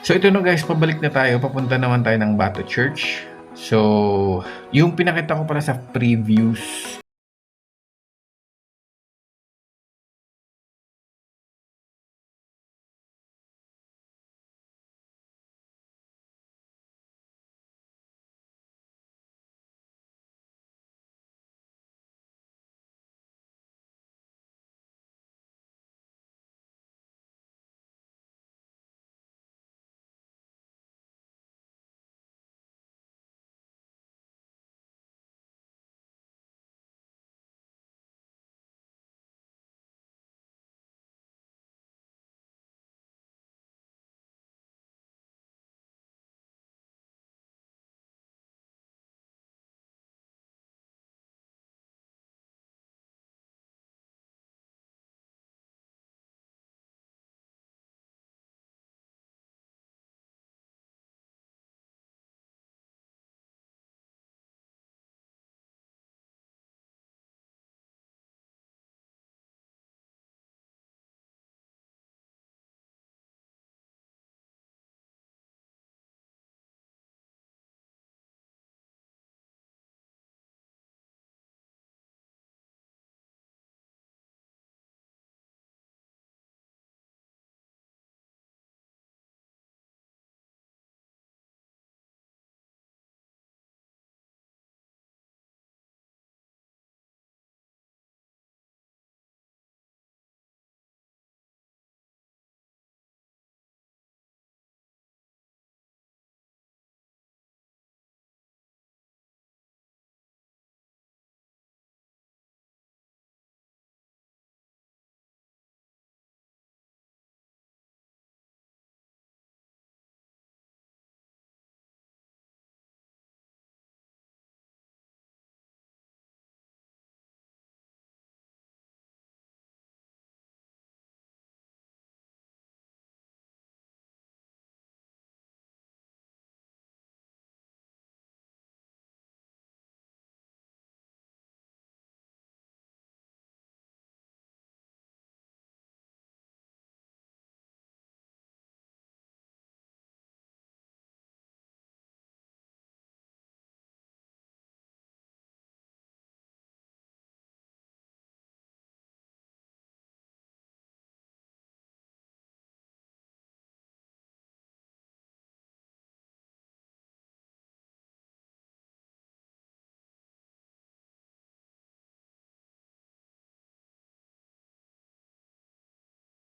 So ito na guys, pabalik na tayo. Papunta naman tayo ng Bato Church. So, yung pinakita ko pala sa previous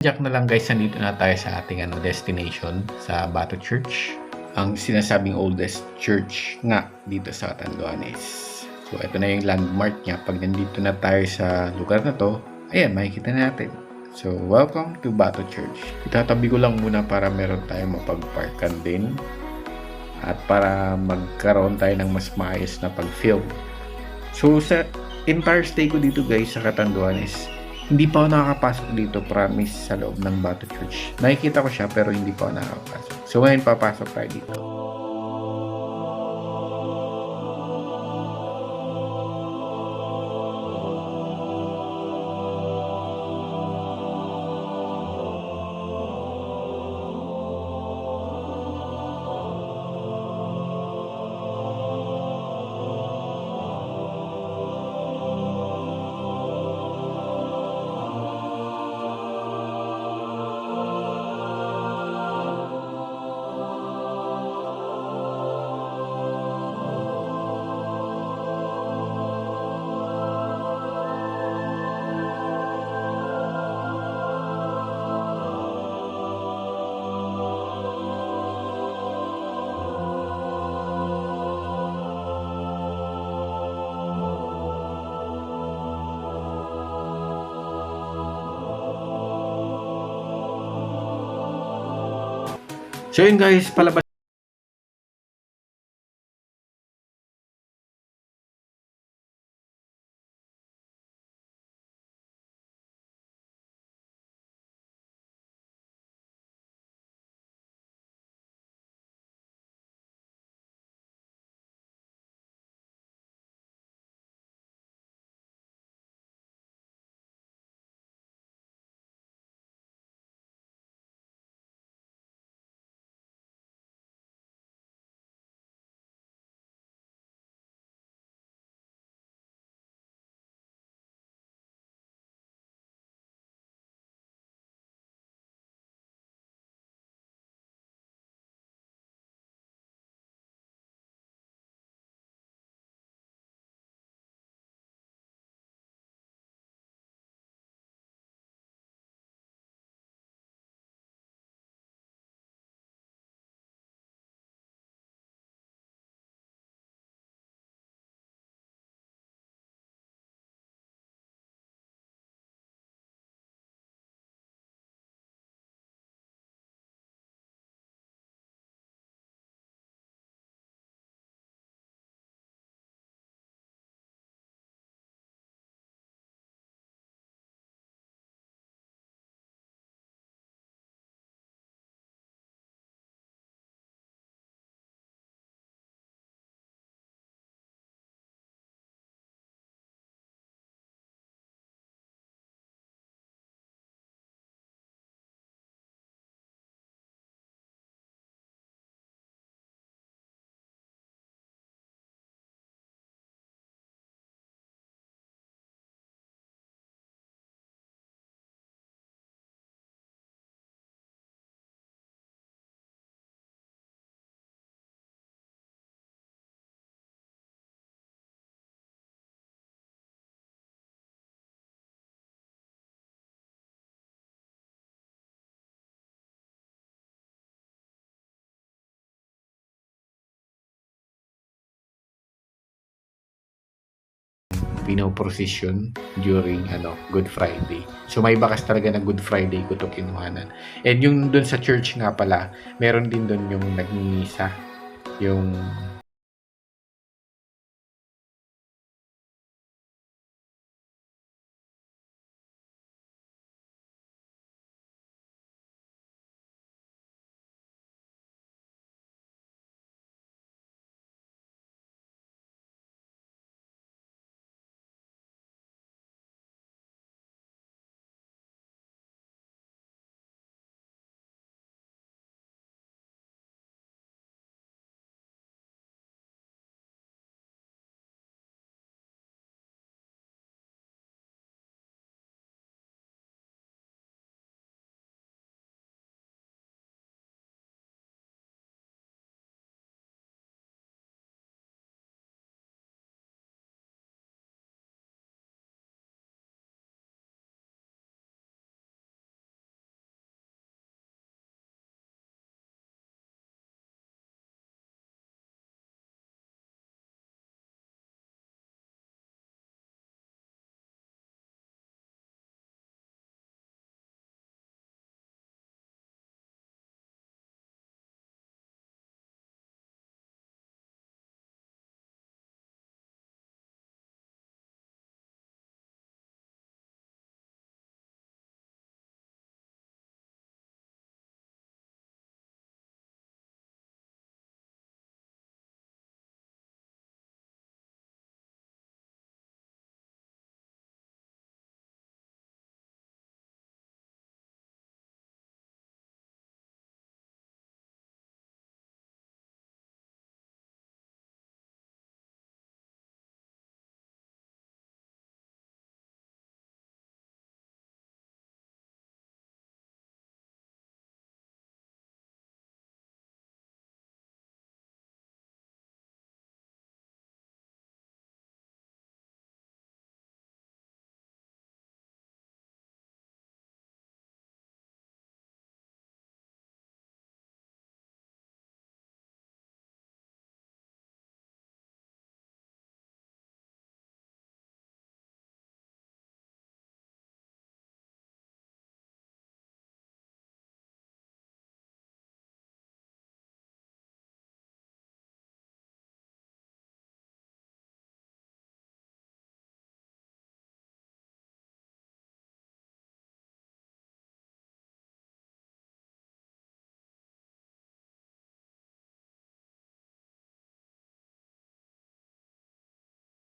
jack na lang guys, nandito na tayo sa ating destination sa Bato Church. Ang sinasabing oldest church nga dito sa Catanduanes. So ito na yung landmark niya. Pag nandito na tayo sa lugar na to, ayan, makikita natin. So welcome to Bato Church. Itatabi ko lang muna para meron tayong mapagparkan din. At para magkaroon tayo ng mas maayos na pag-film. So sa entire stay ko dito guys sa Catanduanes, hindi pa ako nakakapasok dito, promise, sa loob ng Bato Church. Nakikita ko siya pero hindi pa ako nakakapasok. So ngayon papasok tayo dito. So yun guys, palabas pinoprosesyon during Good Friday. So may bakas talaga na Good Friday ko to kinuhanan. And yung dun sa church nga pala, meron din dun yung nagmimisa, yung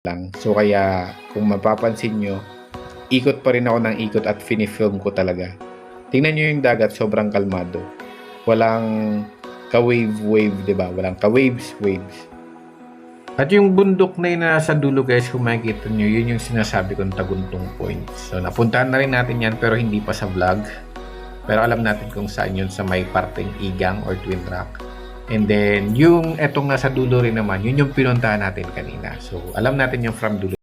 lang. So kaya kung mapapansin nyo, ikot pa rin ako ng ikot at finifilm ko talaga. Tingnan nyo yung dagat, sobrang kalmado. Walang ka-wave-wave, diba? Walang ka-waves-waves. At yung bundok na yun na nasa dulo guys, kung makikita nyo, yun yung sinasabi kong Taguntong Point. So napuntahan na rin natin yan pero hindi pa sa vlog. Pero alam natin kung saan yun, sa may parteng Igang or Twin Rock. And then, yung etong nasa dulo rin naman, yun yung pinuntahan natin kanina. So, alam natin yung from dulo